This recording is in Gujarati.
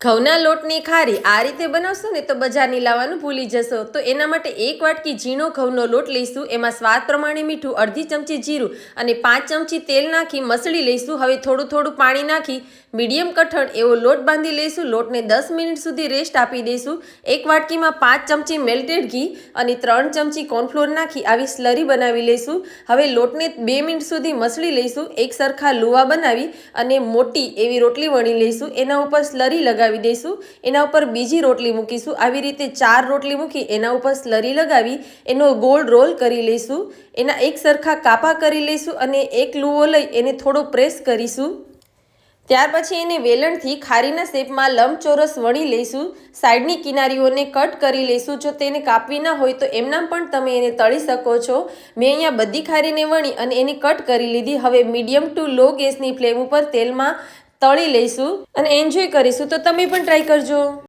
ઘઉંના લોટની ખારી આ રીતે બનાવશો ને તો બજારની લાવવાનું ભૂલી જશો। તો એના માટે 1 વાટકી ઝીણો ઘઉંનો લોટ લઈશું, એમાં સ્વાદ પ્રમાણે મીઠું, અડધી ચમચી જીરું અને 5 ચમચી તેલ નાખી મસળી લઈશું। હવે થોડું થોડું પાણી નાખી મીડિયમ કઠણ એવો લોટ બાંધી લઈશું। લોટને 10 મિનિટ સુધી રેસ્ટ આપી દઈશું। 1 વાટકીમાં 5 ચમચી મેલ્ટેડ ઘી અને 3 ચમચી કોર્નફ્લોર નાખી આવી સ્લરી બનાવી લઈશું। હવે લોટને 2 મિનિટ સુધી મસળી લઈશું। એક સરખા લુવા બનાવી અને મોટી એવી રોટલી વણી લઈશું। એના ઉપર સ્લરી લગાવી દઈશું। એના ઉપર બીજી રોટલી મૂકીશું। આવી રીતે 4 રોટલી મૂકી એના ઉપર સ્લરી લગાવી એનો ગોળ રોલ કરી લઈશું। એના એક સરખા કાપા કરી લઈશું અને એક લુવો લઈ એને થોડો પ્રેસ કરીશું। ત્યાર પછી એને વેલણથી ખારીના શેપમાં લંબચોરસ વણી લઈશું। સાઈડની કિનારીઓને કટ કરી લઈશું। જો તેને કાપવી ના હોય તો એમનામ પણ તમે એને તળી શકો છો। મેં અહીંયા બધી ખારીને વણી અને એની કટ કરી લીધી। હવે મીડિયમ ટુ લો ગેસની ફ્લેમ ઉપર તેલમાં તળી લઈશું અને એન્જોય કરીશું। તો તમે પણ ટ્રાય કરજો।